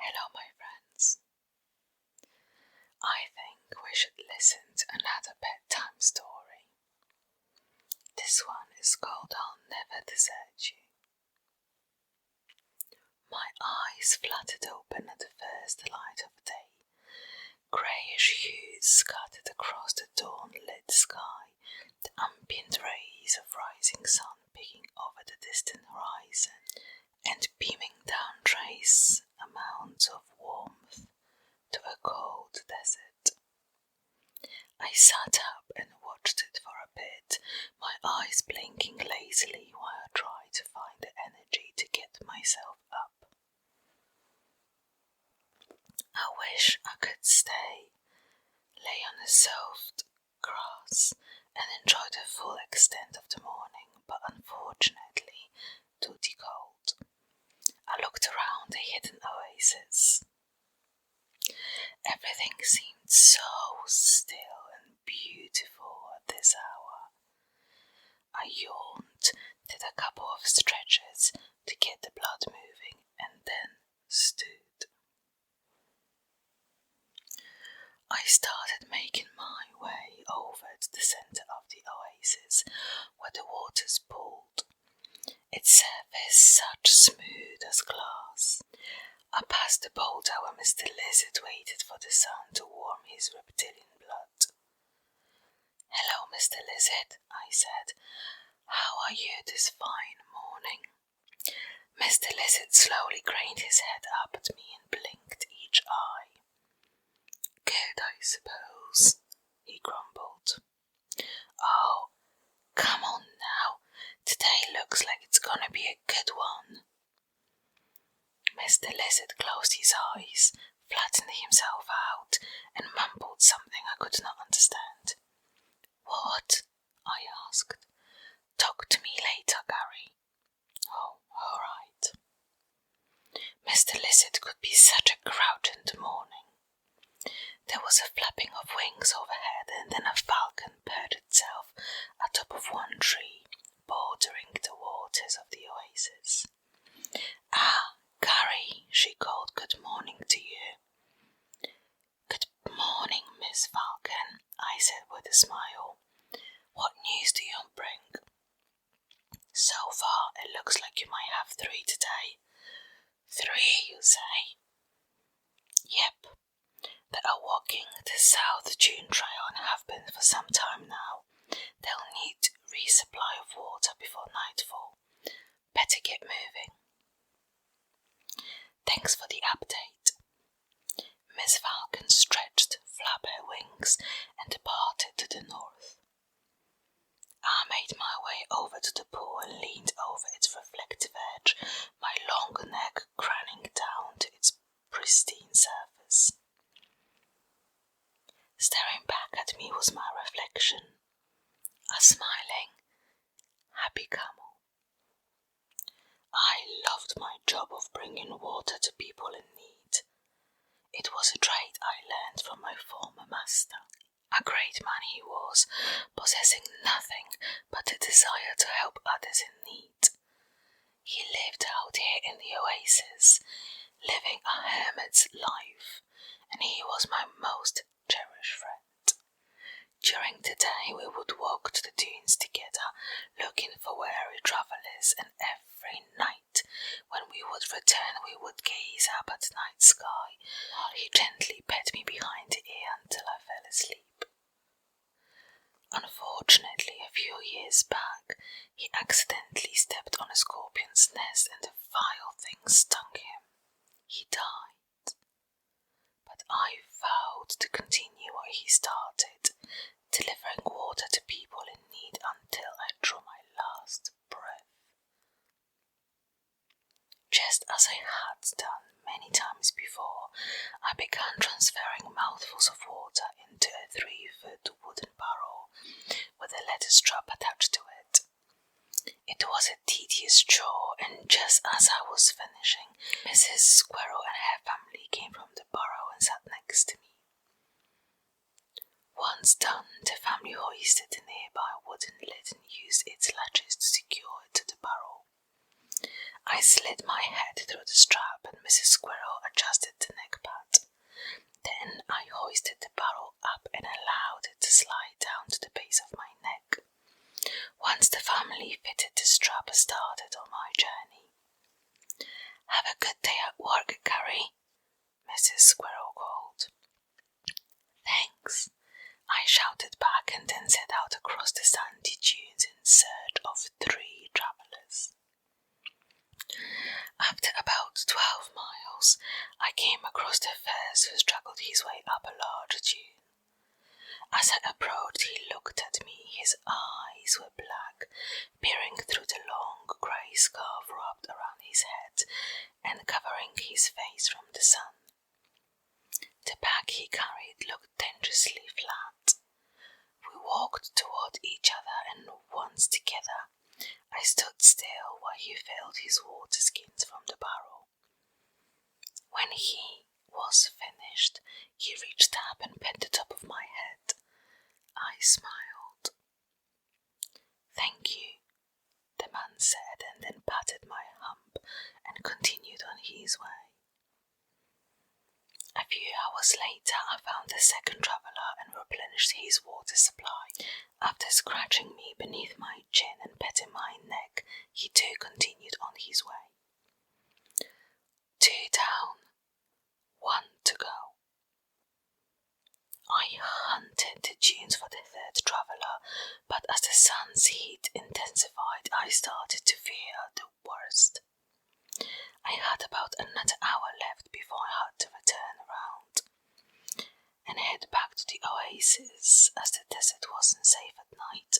Hello, my friends. I think we should listen to another bedtime story. This one is called I'll Never Desert You. My eyes fluttered open at the first light of day. Greyish hues scattered across the dawn-lit sky, the ambient rays of rising sun peeking over the distant horizon and beaming down trace amounts of warmth to a cold desert. I sat up and watched it for a bit, my eyes blinking lazily while I tried to find the energy to get myself up. I wish I could stay, lay on the soft grass and enjoy the full extent of the morning, but unfortunately too cold. I looked around the hidden oasis. Everything seemed so still and beautiful at this hour. I yawned, did a couple of stretches to get the blood moving, and then stood. I started making my way over to the centre of the oasis, where the waters pooled, its surface such smooth as glass. I passed the boulder where Mr. Lizard waited for the sun to warm his reptilian blood. "Hello, Mr. Lizard," I said. "How are you this fine morning?" Mr. Lizard slowly craned his head up at me and blinked each eye. "Good, I suppose," he grumbled. "Oh, come on now. Today looks like it's gonna be a good one." Mr. Lizard closed his eyes, flattened himself out, and mumbled something I could not understand. "What?" I asked. "Talk to me later, Gary." "Oh, all right." Mr. Lizard could be such a grouch in the morning. There was a flapping of wings overhead, and then a falcon perched itself atop of one tree, bordering the waters of the oasis. "Ah, Gary," she called, "good morning to you." "Good morning, Miss Falcon," I said with a smile. "What news do you bring?" "So far, it looks like you might have 3 today." "3, you say?" "Yep. They are walking the South Dune Trail and have been for some time now. They'll need resupply of water before nightfall. Better get moving." "Thanks for the update." Miss Falcon stretched, flapped her wings, and departed to the north. I made my way over to the pool and leaned over its reflective edge, my long neck craning down to its pristine surface. Staring back at me was my reflection, a smiling, happy camel. I loved my job of bringing water to people in need. It was a trait I learned from my former master. A great man he was, possessing nothing but a desire to help others in need. He lived out here in the oasis, living a hermit's life, and he was my most cherished friend. During the day we would walk to the dunes together, looking for weary travellers, and every night when we would return we would gaze up at the night sky while he gently pet me behind the ear until I fell asleep. Unfortunately, a few years back, he accidentally stepped on a scorpion's nest and the vile thing stung him. He died. But I vowed to continue what he started, delivering water to people in need until I drew my last breath. Just as I had done many times before, I began transferring mouthfuls of water into a 3-foot wooden barrel with a lettuce trap attached to it. It was a tedious chore, and just as I was finishing, Mrs. Squirrel and her family came from the burrow and sat next to me. Once done, the family hoisted the nearby wooden lid and used its latches to secure it to the barrel. I slid my head through the strap, and Mrs. Squirrel adjusted the neck pad. Then I hoisted the barrel up and allowed it to slide down to the base of my neck. Once the family fitted the strap, I started on my journey. "Have a good day at work, Carrie," Mrs. Squirrel called. "Thanks," I shouted back and then set out across the sandy dunes in search of 3 travellers. After about 12 miles, I came across the first who struggled his way up a large dune. As I approached, he looked at me. His eyes were black, peering through the long grey scarf wrapped around his head and covering his face from the sun. The bag he carried looked dangerously flat. We walked toward each other, and once together, I stood still while he filled his water skins from the barrel. When he was finished, he reached up and pet the top of my head. I smiled. "Thank you," the man said, and then patted my hump and continued on his way. A few hours later, I found the second traveller and replenished his water supply. After scratching me beneath my chin and petting my neck, he too continued on his way. 2 down, 1 to go. I hunted the dunes for the third traveller, but as the sun's heat intensified, I started to fear the worst. I had about another hour left before I had to return around and head back to the Oasis, as the desert wasn't safe at night.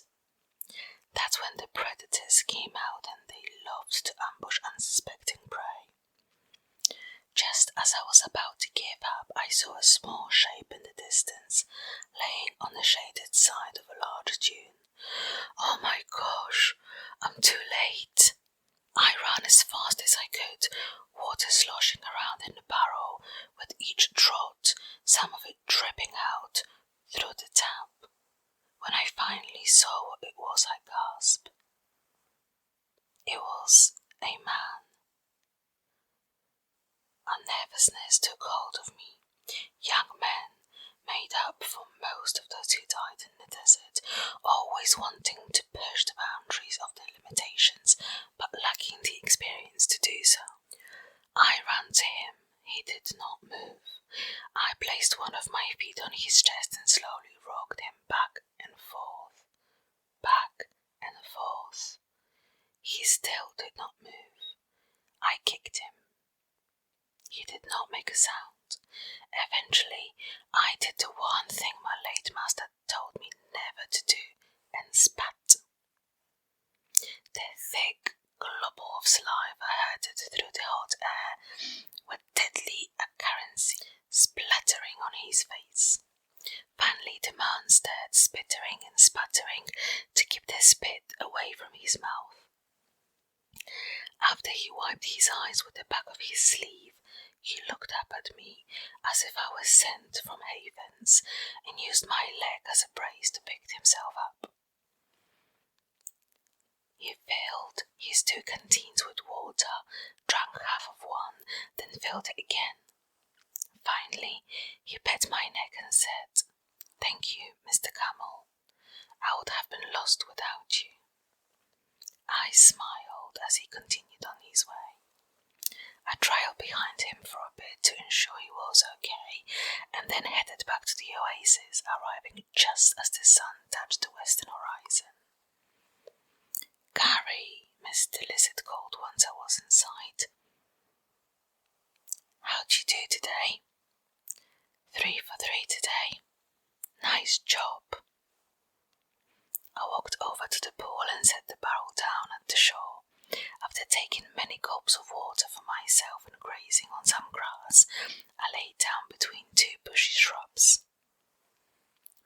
That's when the predators came out, and they loved to ambush unsuspecting prey. Just as I was about to give up, I saw a small shape in the distance, laying on the shaded side of a large dune. "Oh my gosh, I'm too late." I ran as fast as I could, water sloshing around in the barrel with each draught, some of it dripping out through the tap. When I finally saw what it was, I gasped. It was a man. A nervousness took hold of me. Young men made up for most of those who died in the desert, always wanting to push the boundaries of their limitations, but lacking the experience to do so. I ran to him. He did not move. I placed one of my feet on his chest and slowly rocked him back and forth, back and forth. He still did not move. I kicked him. He did not make a sound. Eventually, I did the one thing my late master told me never to do, and spat. The thick globule of saliva hurtled through the hot air with deadly accuracy, splattering on his face. Finally, the man stirred, spittering and sputtering to keep the spit away from his mouth. After he wiped his eyes with the back of his sleeve, he looked up at me as if I was sent from havens, and used my leg as a brace to pick himself up. He filled his 2 canteens with water, drank half of one, then filled it again. Finally, he pet my neck and said, "Thank you, Mr. Camel. I would have been lost without you." I smiled as he continued on his way. I trailed behind him for a bit to ensure he was okay, and then headed back to the Oasis, arriving just as the sun touched the western horizon. "Gary," Mr. Lizard called once I was in sight. "How'd you do today?" 3 for 3 today. Nice job." I walked over to the pool and set the barrel down at the shore. After taking many gulps of water for myself and grazing on some grass, I lay down between 2 bushy shrubs.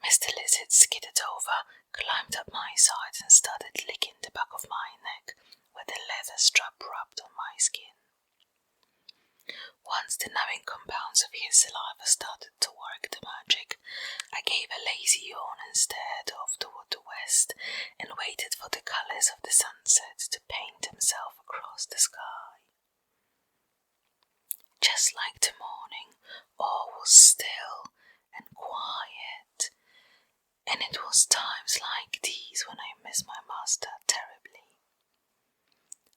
Mr. Lizard skidded over, climbed up my side and started licking the back of my neck where the leather strap rubbed on my skin. Once the numbing compounds of his saliva started to work the magic, I gave a lazy yawn and stared off toward the west and waited for the colours of the sunset to paint themselves across the sky. Just like the morning, all was still and quiet, and it was times like these when I miss my master terribly.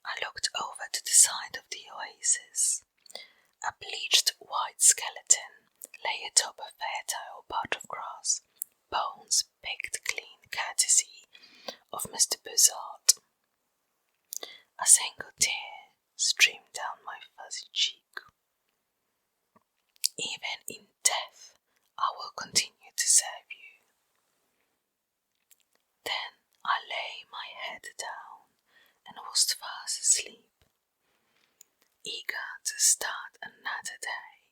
I looked over to the side of the oasis. A bleached white skeleton lay atop a fertile patch of grass, bones picked clean courtesy of Mr. Buzzard. A single tear streamed down my fuzzy cheek. Even in death, I will continue to serve you. Then I lay my head down and was fast asleep, eager to start another day.